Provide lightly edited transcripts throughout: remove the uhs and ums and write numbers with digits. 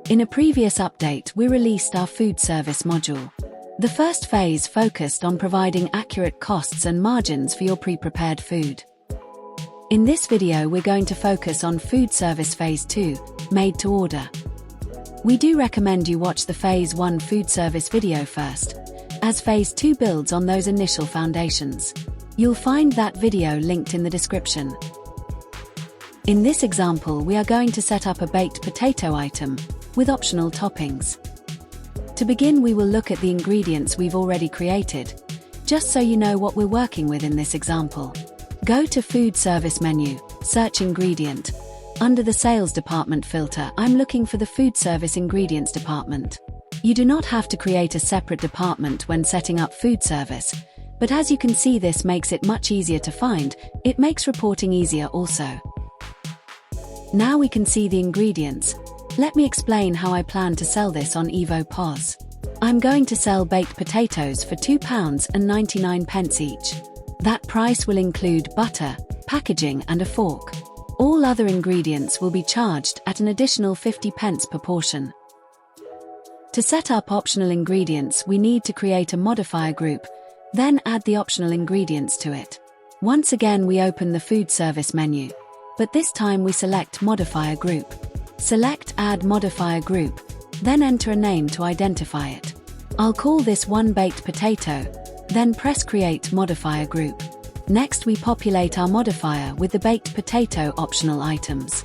In a previous update, we released our food service module. The first phase focused on providing accurate costs and margins for your pre-prepared food. In this video, we're going to focus on food service phase 2, made to order. We do recommend you watch the phase 1 food service video first, as phase 2 builds on those initial foundations. You'll find that video linked in the description. In this example, we are going to set up a baked potato item with optional toppings. To begin, we will look at the ingredients we've already created, just so you know what we're working with in this example. Go to Food Service menu, search Ingredient. Under the Sales Department filter, I'm looking for the Food Service Ingredients department. You do not have to create a separate department when setting up food service, but as you can see, this makes it much easier to find. It makes reporting easier also. Now we can see the ingredients. Let me explain how I plan to sell this on evoPOS. I'm going to sell baked potatoes for £2.99 each. That price will include butter, packaging and a fork. All other ingredients will be charged at an additional 50p per portion. To set up optional ingredients, we need to create a modifier group, then add the optional ingredients to it. Once again, we open the food service menu, but this time we select Modifier Group. Select Add Modifier Group, then enter a name to identify it. I'll call this one baked potato, then press Create Modifier Group. Next, we populate our modifier with the baked potato optional items.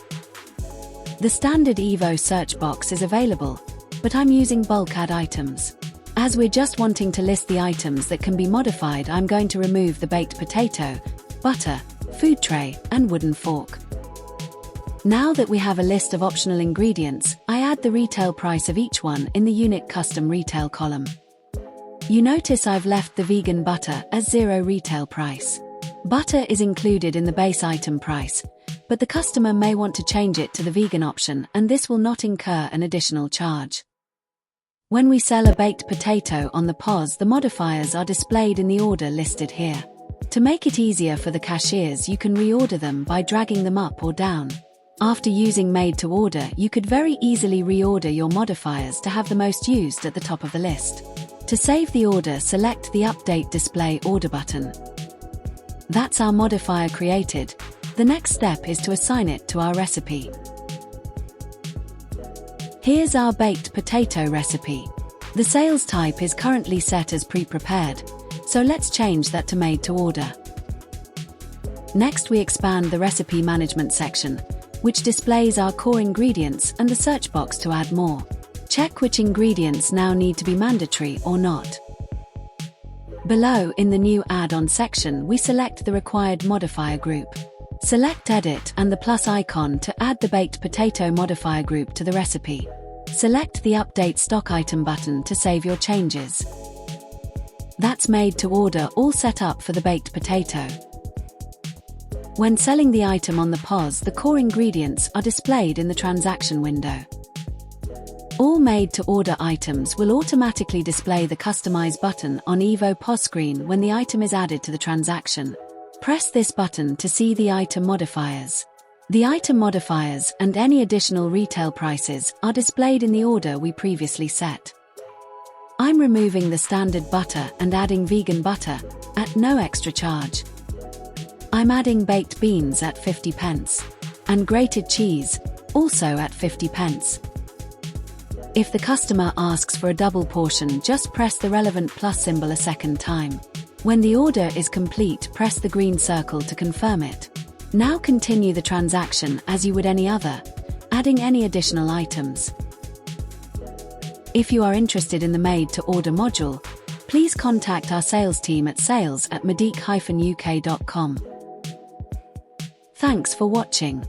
The standard Evo search box is available, but I'm using bulk add items. As we're just wanting to list the items that can be modified, I'm going to remove the baked potato, butter, food tray, and wooden fork. Now that we have a list of optional ingredients, I add the retail price of each one in the Unique Custom Retail column. You notice I've left the vegan butter as 0 retail price. Butter is included in the base item price, but the customer may want to change it to the vegan option, and this will not incur an additional charge. When we sell a baked potato on the POS, the modifiers are displayed in the order listed here. To make it easier for the cashiers, you can reorder them by dragging them up or down. After using Made to Order, you could very easily reorder your modifiers to have the most used at the top of the list. To save the order, select the Update Display Order button. That's our modifier created. The next step is to assign it to our recipe. Here's our baked potato recipe. The sales type is currently set as pre-prepared, so let's change that to Made to Order. Next, we expand the recipe management section, which displays our core ingredients, and the search box to add more. Check which ingredients now need to be mandatory or not. Below, in the new add-on section, we select the required modifier group. Select Edit and the plus icon to add the baked potato modifier group to the recipe. Select the Update Stock Item button to save your changes. That's Made to Order, all set up for the baked potato. When selling the item on the POS, the core ingredients are displayed in the transaction window. All Made to Order items will automatically display the Customize button on evoPOS screen when the item is added to the transaction. Press this button to see the item modifiers. The item modifiers and any additional retail prices are displayed in the order we previously set. I'm removing the standard butter and adding vegan butter at no extra charge. I'm adding baked beans at 50p, and grated cheese, also at 50p. If the customer asks for a double portion, just press the relevant plus symbol a second time. When the order is complete, press the green circle to confirm it. Now continue the transaction as you would any other, adding any additional items. If you are interested in the Made to Order module, please contact our sales team at sales@medique-uk.com. Thanks for watching.